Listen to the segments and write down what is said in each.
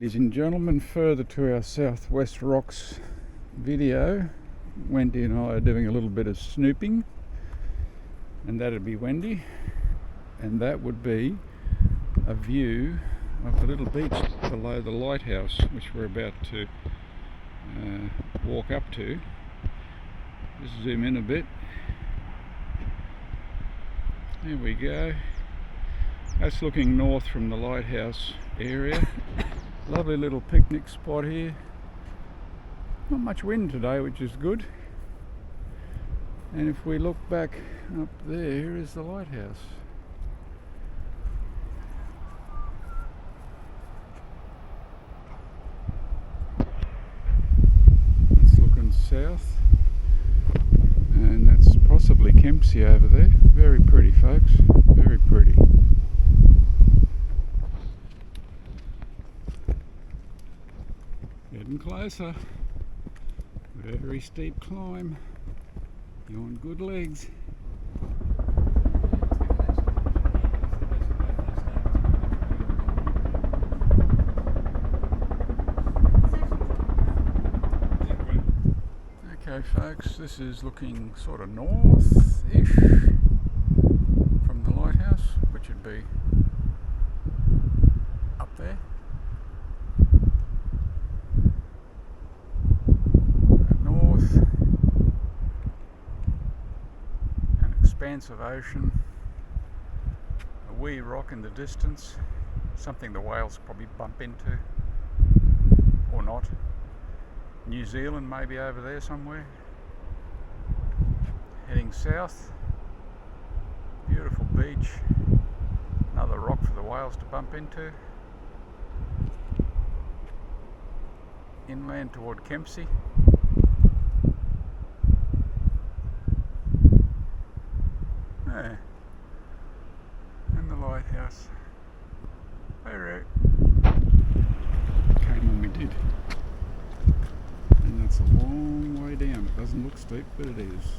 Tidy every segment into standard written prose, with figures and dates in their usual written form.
Ladies and gentlemen, further to our Southwest Rocks video, Wendy and I are doing a little bit of snooping, and that'd be Wendy, and that would be a view of the little beach below the lighthouse, which we're about to walk up to. Just zoom in a bit. There we go. That's looking north from the lighthouse area. Lovely little picnic spot here. Not much wind today, which is good. And if we look back up there is the lighthouse. It's looking south, and that's possibly Kempsey over there. Very pretty, folks, very pretty. Getting closer. Very steep climb. You're on good legs. Okay folks, this is looking sort of north-ish from the lighthouse, which would be up there. Expanse of ocean, a wee rock in the distance, something the whales probably bump into, or not. New Zealand maybe over there somewhere. Heading south, beautiful beach, another rock for the whales to bump into. Inland toward Kempsey. Yeah. And the lighthouse. Hey Rick. Came when we did. And that's a long way down. It doesn't look steep, but it is.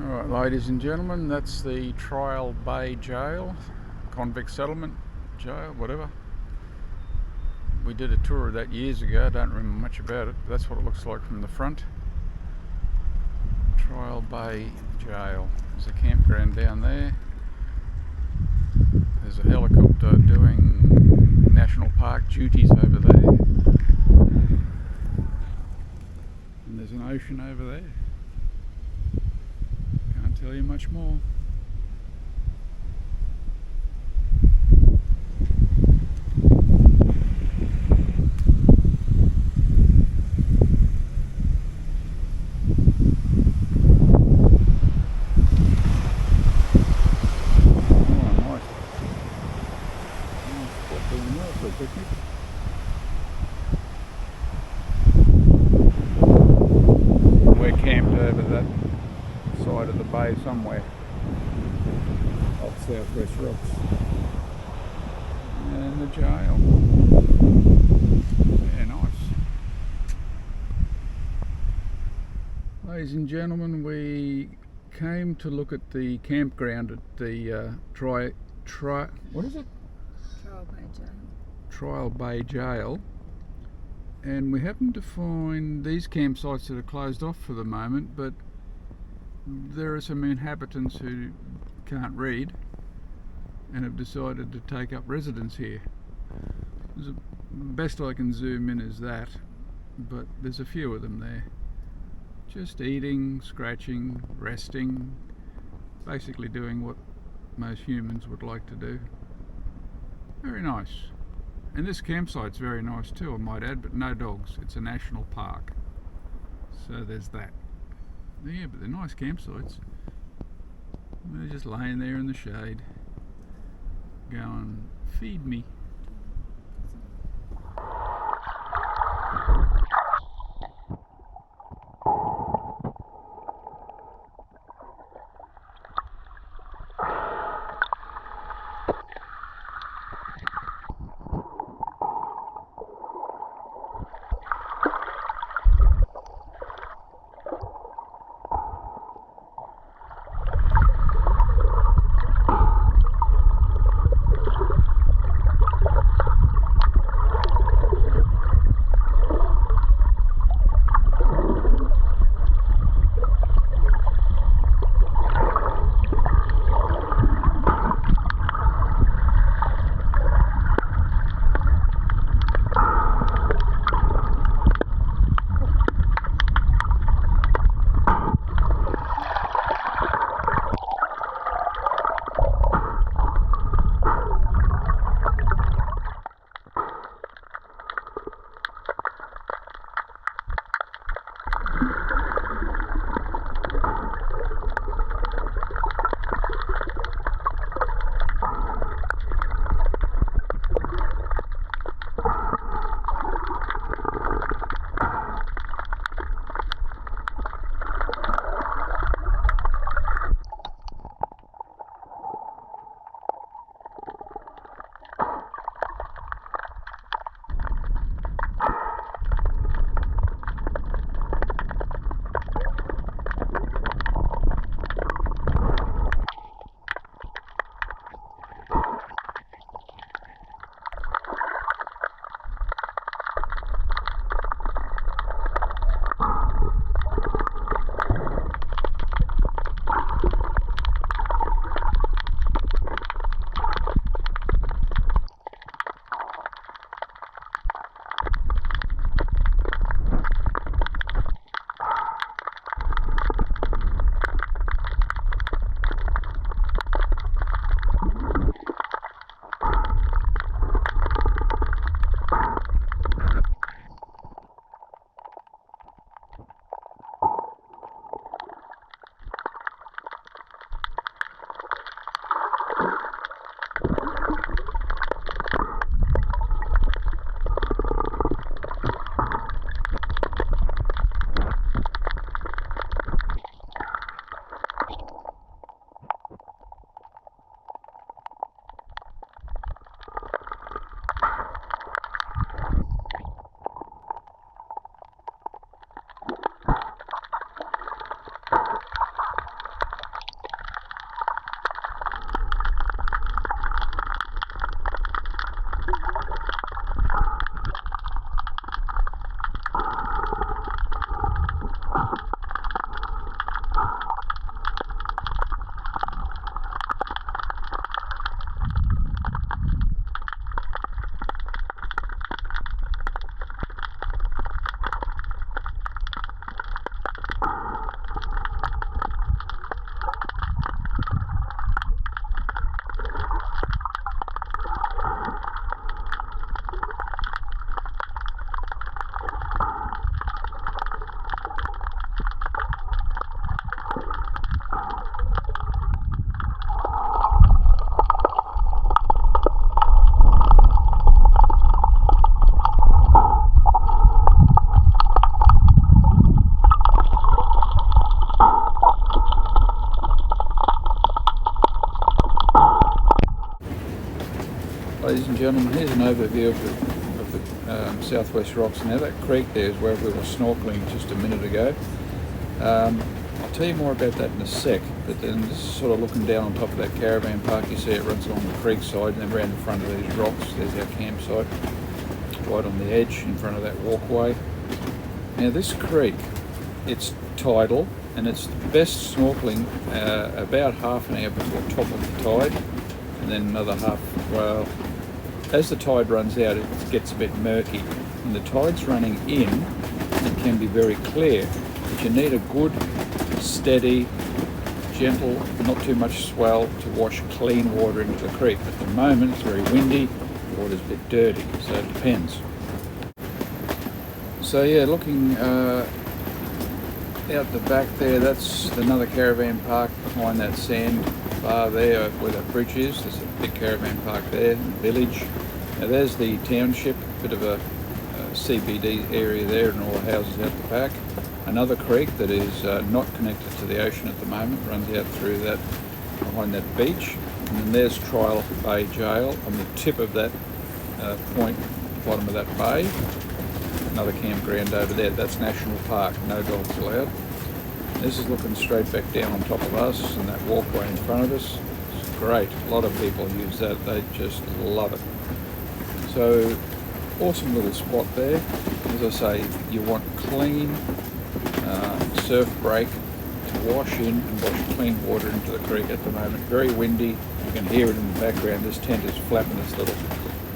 Alright, ladies and gentlemen, that's the Trial Bay Jail, convict settlement jail, whatever. We did a tour of that years ago. I don't remember much about it, but that's what it looks like from the front. Trial Bay Jail. There's a campground down there. There's a helicopter doing national park duties over there. And there's an ocean over there. Can't tell you much more. We're camped over that side of the bay somewhere off Southwest Rocks. And the jail. Yeah, nice. Ladies and gentlemen, we came to look at the campground at the what is it? Trial Bay Jail, and we happened to find these campsites that are closed off for the moment, but there are some inhabitants who can't read and have decided to take up residence here. The best I can zoom in is that, but there's a few of them there, just eating, scratching, resting, basically doing what most humans would like to do. Very nice. And this campsite's very nice too, I might add, but no dogs. It's a national park. So there's that. Yeah, but they're nice campsites. They're just laying there in the shade, going, feed me. Ladies and gentlemen, here's an overview of the Southwest Rocks. Now that creek there is where we were snorkeling just a minute ago. I'll tell you more about that in a sec, but then just sort of looking down on top of that caravan park, you see it runs along the creek side and then around in front of these rocks. There's our campsite, right on the edge in front of that walkway. Now this creek, it's tidal and it's best snorkeling about half an hour before top of the tide, and then another half. Well, as the tide runs out, it gets a bit murky. When the tide's running in, it can be very clear, but you need a good, steady, gentle, not too much swell to wash clean water into the creek. At the moment, it's very windy, the water's a bit dirty, so it depends. So yeah, looking out the back there, that's another caravan park behind that sand bar there where that bridge is. There's a big caravan park there in the village. Now there's the township, bit of a CBD area there and all the houses out the back. Another creek that is not connected to the ocean at the moment, runs out through that, behind that beach. And then there's Trial Bay Jail on the tip of that point, bottom of that bay. Another campground over there, that's National Park, no dogs allowed. This is looking straight back down on top of us and that walkway in front of us. It's great, a lot of people use that, they just love it. So, awesome little spot there. As I say, you want clean surf break to wash in and wash clean water into the creek at the moment. Very windy, you can hear it in the background, this tent is flapping its little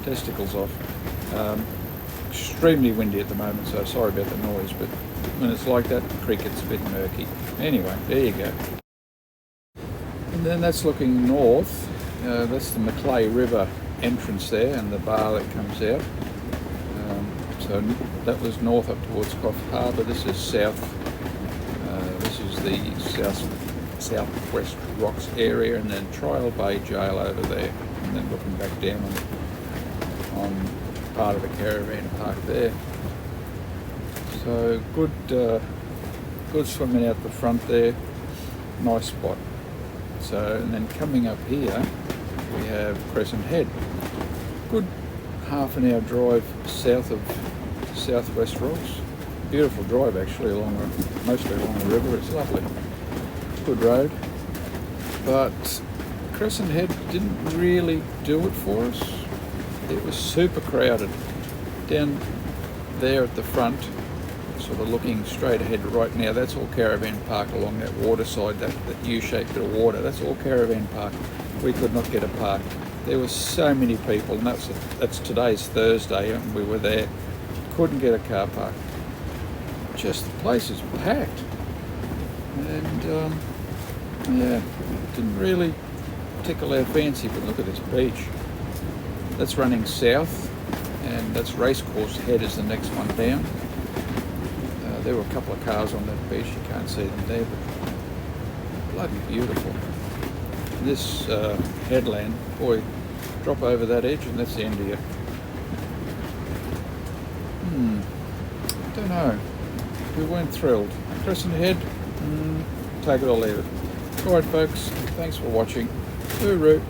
testicles off. Extremely windy at the moment, so sorry about the noise, but when it's like that, the creek gets a bit murky. Anyway, there you go. And then that's looking north. That's the Macleay River entrance there and the bar that comes out. So that was north up towards Coffs Harbour. This is south. This is the Southwest Rocks area, and then Trial Bay Jail over there, and then looking back down on part of the caravan park there. So good swimming out the front there, nice spot. So, and then coming up here we have Crescent Head. Good half an hour drive south of Southwest Rocks. Beautiful drive actually, mostly along the river. It's lovely. Good road. But Crescent Head didn't really do it for us. It was super crowded. Down there at the front, sort of looking straight ahead right now, that's all caravan park along that water side, that U-shaped bit of water. That's all caravan park. We could not get a park. There were so many people, and that's today's Thursday, and we were there. Couldn't get a car park. Just the place is packed. And yeah, didn't really tickle our fancy, but look at this beach. That's running south, and that's Racecourse Head is the next one down. There were a couple of cars on that beach, you can't see them there, but bloody beautiful. This headland, boy, drop over that edge and that's the end of you. Don't know, we weren't thrilled. Crescent Head, take it or leave it. Alright folks, thanks for watching. Hooroo.